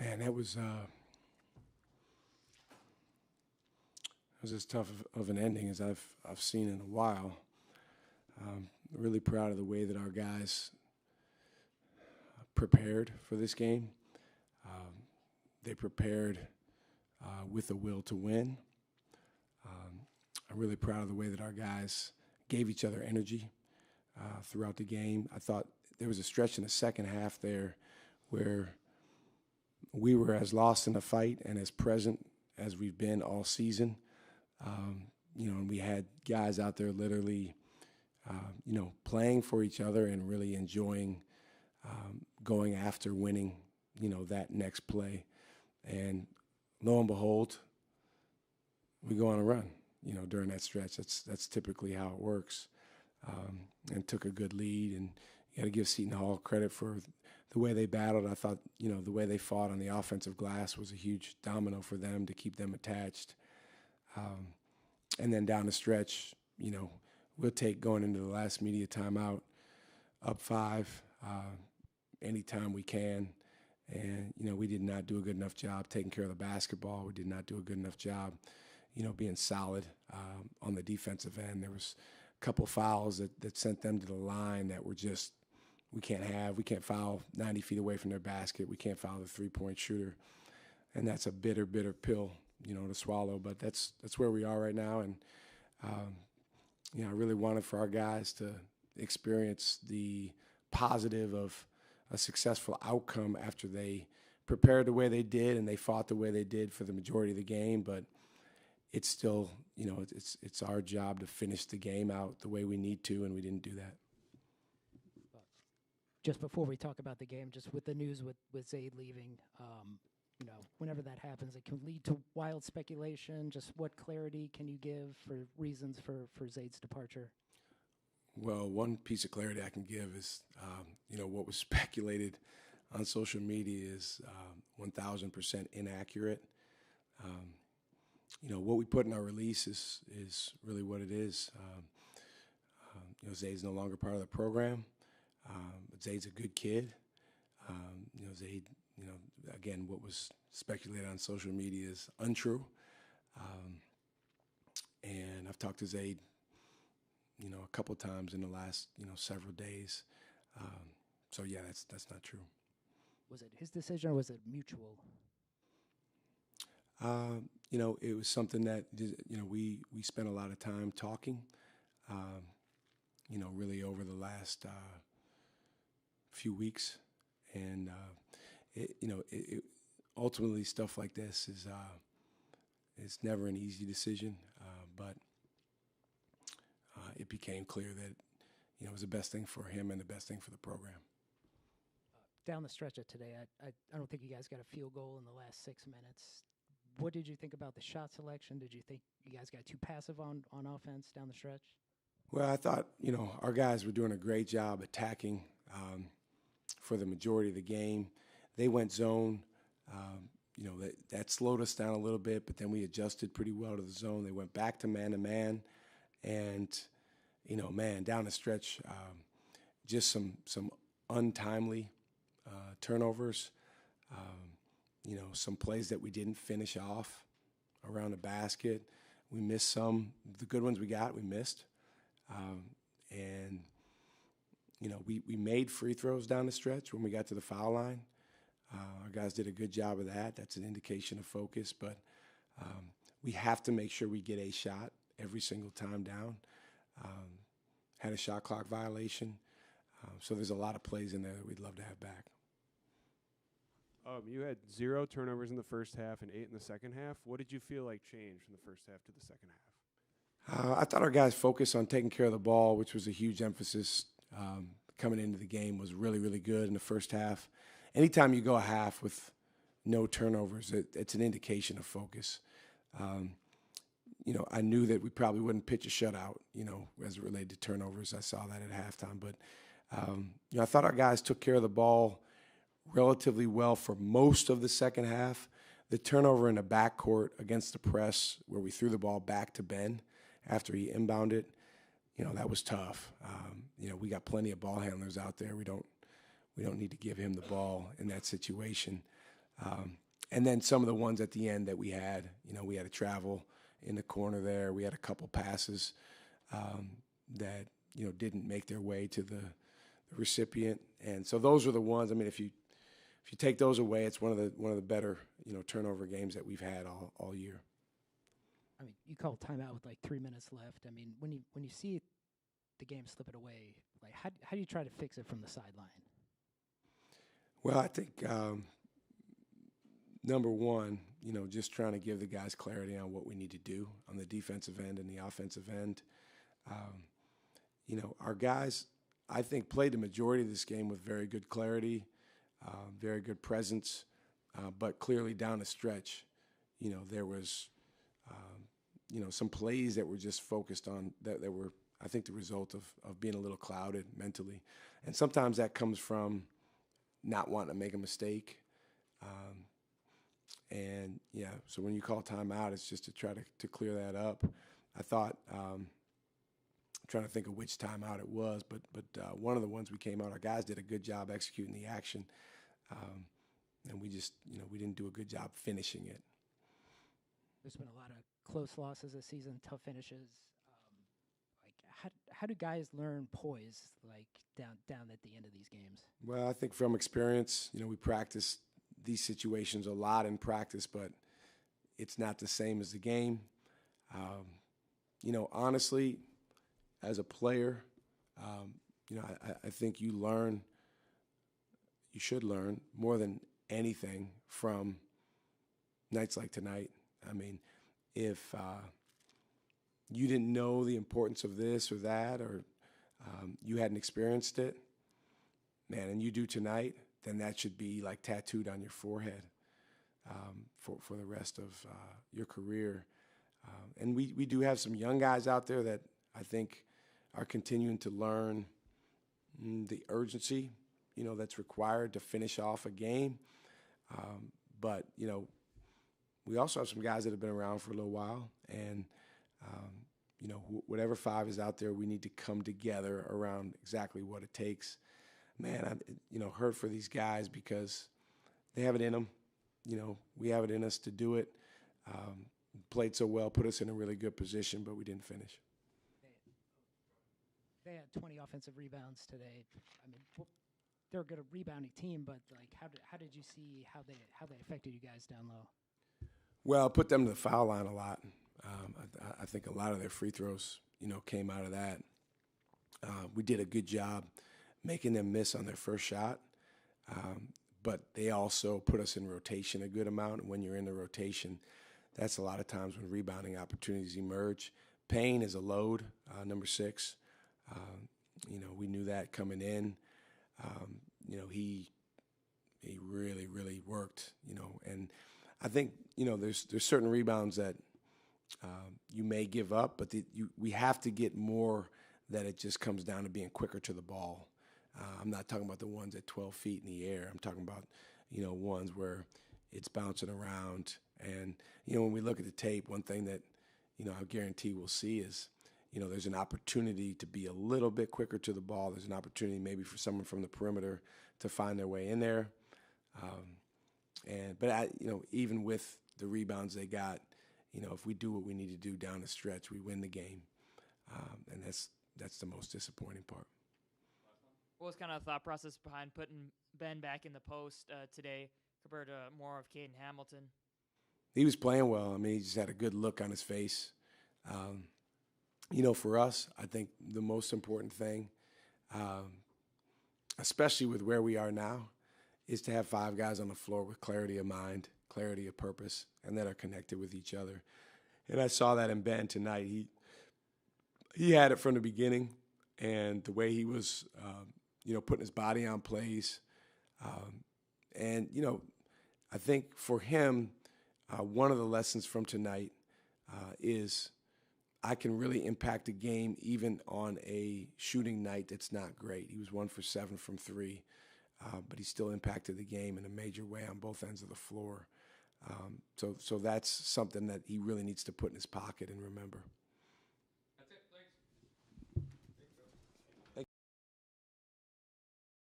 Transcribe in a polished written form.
Man, that was as tough of an ending as I've seen in a while. Really proud of the way that our guys prepared for this game. They prepared with a will to win. I'm really proud of the way that our guys gave each other energy throughout the game. I thought there was a stretch in the second half there where we were as lost in the fight and as present as we've been all season. And we had guys out there literally, playing for each other and really enjoying going after winning, that next play. And lo and behold, we go on a run, during that stretch. That's typically how it works. And took a good lead. And you got to give Seton Hall credit for the way they battled. I thought, the way they fought on the offensive glass was a huge domino for them to keep them attached. And then down the stretch, we'll take going into the last media timeout up 5 anytime we can. And, we did not do a good enough job taking care of the basketball. We did not do a good enough job, being solid on the defensive end. There was a couple fouls that sent them to the line that were just we can't foul 90 feet away from their basket. We can't foul the three-point shooter. And that's a bitter, bitter pill, to swallow. But that's where we are right now. And, I really wanted for our guys to experience the positive of a successful outcome after they prepared the way they did and they fought the way they did for the majority of the game. But it's still, it's our job to finish the game out the way we need to, and we didn't do that. Just before we talk about the game, just with the news with Zaid leaving, whenever that happens, it can lead to wild speculation. Just what clarity can you give for reasons for Zaid's departure? Well, one piece of clarity I can give is, what was speculated on social media is 1,000% inaccurate. What we put in our release is really what it is. Zaid's no longer part of the program. But Zaid's a good kid. Zaid, again, what was speculated on social media is untrue. And I've talked to Zaid, a couple times in the last, several days. So yeah, that's not true. Was it his decision or was it mutual? It was something that, we spent a lot of time talking, really over the last few weeks. And, ultimately stuff like this is it's never an easy decision, but it became clear that, it was the best thing for him and the best thing for the program. Down the stretch of today, I don't think you guys got a field goal in the last 6 minutes. What did you think about the shot selection? Did you think you guys got too passive on offense down the stretch? Well, I thought, our guys were doing a great job attacking for the majority of the game. They went zone. That slowed us down a little bit, but then we adjusted pretty well to the zone. They went back to man-to-man. And, down the stretch, just some untimely turnovers, some plays that we didn't finish off around the basket. We missed some. The good ones we got, we missed. We made free throws down the stretch when we got to the foul line. Our guys did a good job of that. That's an indication of focus. But we have to make sure we get a shot every single time down. Had a shot clock violation. So there's a lot of plays in there that we'd love to have back. You had 0 turnovers in the first half and 8 in the second half. What did you feel like changed from the first half to the second half? I thought our guys focused on taking care of the ball, which was a huge emphasis coming into the game, was really, really good in the first half. Anytime you go a half with no turnovers, it's an indication of focus. I knew that we probably wouldn't pitch a shutout, as it related to turnovers. I saw that at halftime. But, I thought our guys took care of the ball relatively well for most of the second half. The turnover in the backcourt against the press where we threw the ball back to Ben after he inbounded, that was tough. We got plenty of ball handlers out there. We don't need to give him the ball in that situation. And then some of the ones at the end that we had to travel in the corner there. We had a couple passes that, didn't make their way to the recipient. And so those are the ones. I mean, if you take those away, it's one of the better, turnover games that we've had all year. I mean, you call timeout with like 3 minutes left. I mean, when you see the game slip it away, like how do you try to fix it from the sideline? Well, I think number one, just trying to give the guys clarity on what we need to do on the defensive end and the offensive end. Our guys, I think, played the majority of this game with very good clarity, very good presence, but clearly down the stretch, there was, some plays that were just focused on that were, I think, the result of being a little clouded mentally. And sometimes that comes from not wanting to make a mistake. So when you call timeout, it's just to try to clear that up. I thought, I'm trying to think of which timeout it was, but one of the ones we came out, our guys did a good job executing the action, and we just, we didn't do a good job finishing it. There's been a lot of close losses this season, tough finishes. How do guys learn poise, like down at the end of these games? Well, I think from experience, we practice these situations a lot in practice, but it's not the same as the game. Honestly, as a player, I think you should learn more than anything from nights like tonight. I mean, if you didn't know the importance of this or that, or you hadn't experienced it, man, and you do tonight, then that should be like tattooed on your forehead for the rest of your career. And we do have some young guys out there that I think are continuing to learn the urgency, that's required to finish off a game. But we also have some guys that have been around for a little while, and whatever five is out there, we need to come together around exactly what it takes. Man, hurt for these guys because they have it in them. We have it in us to do it. Played so well, put us in a really good position, but we didn't finish. They had 20 offensive rebounds today. I mean, they're a good rebounding team, but like, how did you see how they affected you guys down low? Well, put them to the foul line a lot. I think a lot of their free throws, came out of that. We did a good job making them miss on their first shot, but they also put us in rotation a good amount. And when you're in the rotation, that's a lot of times when rebounding opportunities emerge. Payne is a load, number 6. We knew that coming in. He really, really worked, and I think, there's certain rebounds that you may give up, but we have to get more that it just comes down to being quicker to the ball. I'm not talking about the ones at 12 feet in the air. I'm talking about, ones where it's bouncing around. And, when we look at the tape, one thing that, I guarantee we'll see is, there's an opportunity to be a little bit quicker to the ball. There's an opportunity maybe for someone from the perimeter to find their way in there. But even with the rebounds they got, if we do what we need to do down the stretch, we win the game. And that's the most disappointing part. What was kind of the thought process behind putting Ben back in the post today compared to more of Caden Hamilton? He was playing well. I mean, he just had a good look on his face. For us, I think the most important thing, especially with where we are now, is to have 5 guys on the floor with clarity of mind, clarity of purpose, and that are connected with each other. And I saw that in Ben tonight. He had it from the beginning, and the way he was, putting his body on plays. I think for him, one of the lessons from tonight is I can really impact a game even on a shooting night that's not great. He was 1 for 7 from 3, but he still impacted the game in a major way on both ends of the floor. So that's something that he really needs to put in his pocket and remember.